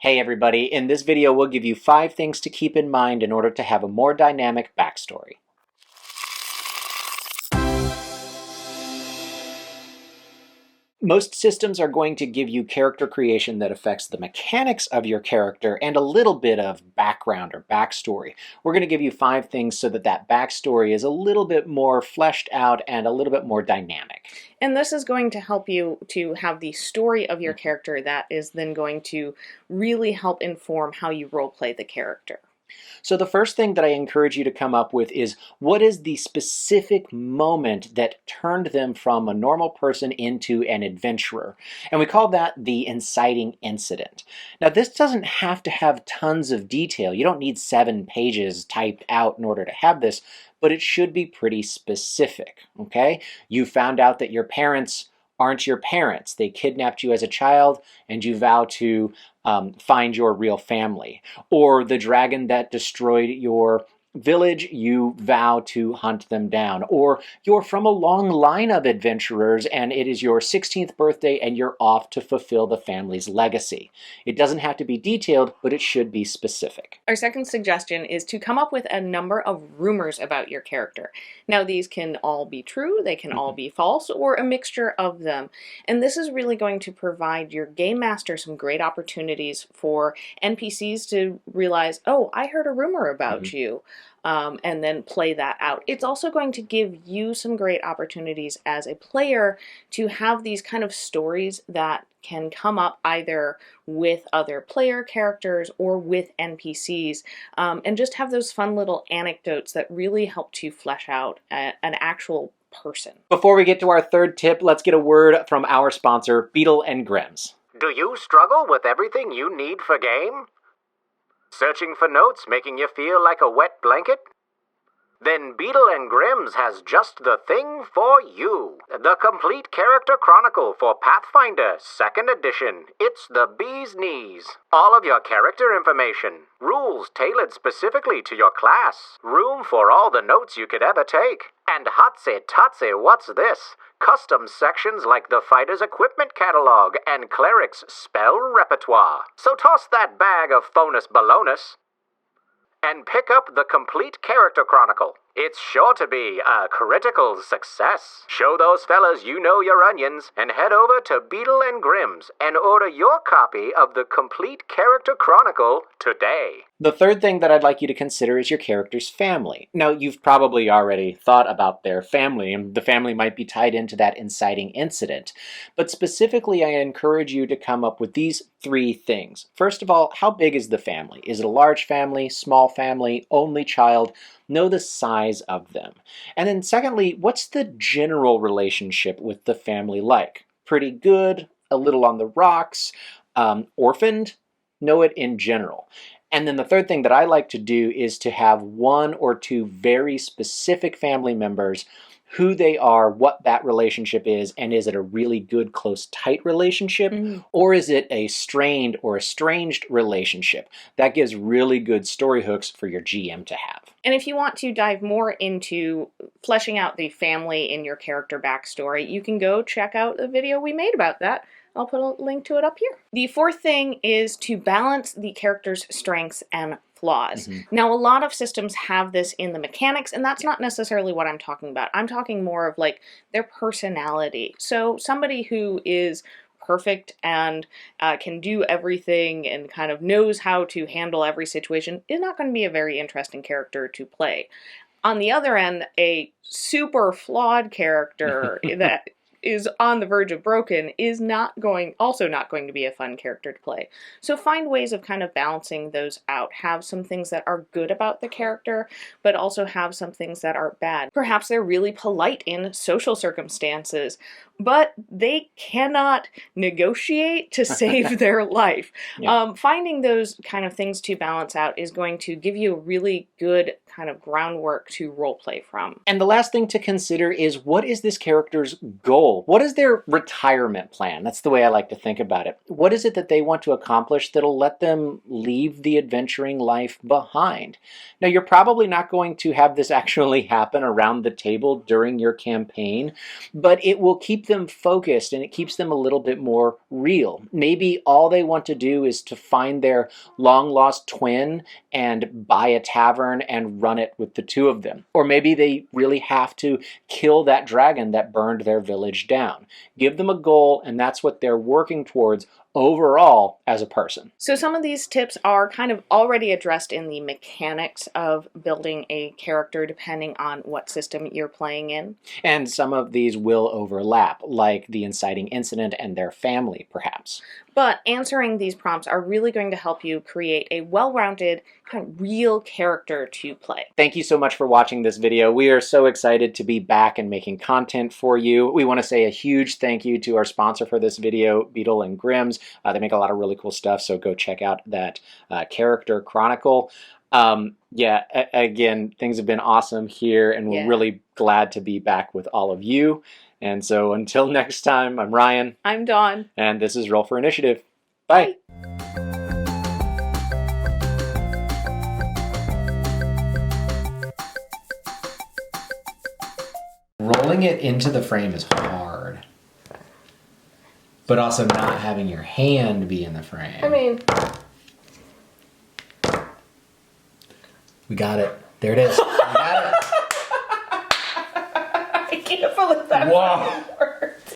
Hey everybody, in this video we'll give you 5 things to keep in mind in order to have a more dynamic backstory. Most systems are going to give you character creation that affects the mechanics of your character and a little bit of background or backstory. We're going to give you 5 things so that that backstory is a little bit more fleshed out and a little bit more dynamic. And this is going to help you to have the story of your character that is then going to really help inform how you roleplay the character. So the first thing that I encourage you to come up with is, what is the specific moment that turned them from a normal person into an adventurer? And we call that the inciting incident. Now this doesn't have to have tons of detail. You don't need 7 pages typed out in order to have this, but it should be pretty specific, okay? You found out that your parents aren't your parents. They kidnapped you as a child and you vow to find your real family. Or the dragon that destroyed your village, you vow to hunt them down. Or you're from a long line of adventurers and it is your 16th birthday and you're off to fulfill the family's legacy. It doesn't have to be detailed, but it should be specific. Our second suggestion is to come up with a number of rumors about your character. Now these can all be true, they can all be false, or a mixture of them. And this is really going to provide your game master some great opportunities for NPCs to realize, oh, I heard a rumor about you. And then play that out. It's also going to give you some great opportunities as a player to have these kind of stories that can come up either with other player characters or with NPCs, and just have those fun little anecdotes that really help to flesh out an actual person. Before we get to our third tip, let's get a word from our sponsor, Beetle & Grimm's. Do you struggle with everything you need for game? Searching for notes making you feel like a wet blanket? Then Beetle & Grimm's has just the thing for you. The Complete Character Chronicle for Pathfinder 2nd Edition. It's the bee's knees. All of your character information. Rules tailored specifically to your class. Room for all the notes you could ever take. And hotsy-totsy, what's this? Custom sections like the fighter's equipment catalog and cleric's spell repertoire. So toss that bag of phonus balonus and pick up the Complete Character Chronicle. It's sure to be a critical success. Show those fellas you know your onions and head over to Beetle & Grimm's and order your copy of the Complete Character Chronicle today. The third thing that I'd like you to consider is your character's family. Now, you've probably already thought about their family, and the family might be tied into that inciting incident. But specifically, I encourage you to come up with these 3 things. First of all, how big is the family? Is it a large family, small family, only child? Know the size of them. And then secondly, what's the general relationship with the family like? Pretty good, a little on the rocks, orphaned? Know it in general. And then the third thing that I like to do is to have 1 or 2 very specific family members, who they are, what that relationship is, and is it a really good, close, tight relationship, or is it a strained or estranged relationship? That gives really good story hooks for your GM to have. And if you want to dive more into fleshing out the family in your character backstory, you can go check out the video we made about that. I'll put a link to it up here. The fourth thing is to balance the character's strengths and flaws. Now, a lot of systems have this in the mechanics, and that's not necessarily what I'm talking about. I'm talking more of like their personality. So somebody who is perfect and can do everything and kind of knows how to handle every situation is not going to be a very interesting character to play. On the other end, a super flawed character that is on the verge of broken is also not going to be a fun character to play. So find ways of kind of balancing those out. Have some things that are good about the character, but also have some things that are bad. Perhaps they're really polite in social circumstances, but they cannot negotiate to save their life. Finding those kind of things to balance out is going to give you a really good kind of groundwork to roleplay from. And the last thing to consider is, what is this character's goal? What is their retirement plan? That's the way I like to think about it. What is it that they want to accomplish that'll let them leave the adventuring life behind? Now, you're probably not going to have this actually happen around the table during your campaign, but it will keep them focused and it keeps them a little bit more real. Maybe all they want to do is to find their long-lost twin and buy a tavern and run it with the two of them. Or maybe they really have to kill that dragon that burned their village down. Give them a goal, and that's what they're working towards overall as a person. So some of these tips are kind of already addressed in the mechanics of building a character depending on what system you're playing in. And some of these will overlap, like the inciting incident and their family, perhaps. But answering these prompts are really going to help you create a well-rounded, kind of real character to play. Thank you so much for watching this video. We are so excited to be back and making content for you. We want to say a huge thank you to our sponsor for this video, Beetle and Grimm's. They make a lot of really cool stuff, so go check out that character chronicle. Again, things have been awesome here, and we're really glad to be back with all of you. And so until next time, I'm Ryan. I'm Dawn. And this is Roll for Initiative. Bye. Rolling it into the frame is hard. But also not having your hand be in the frame. I mean... We got it. There it is. We got it. I can't believe that. Wow.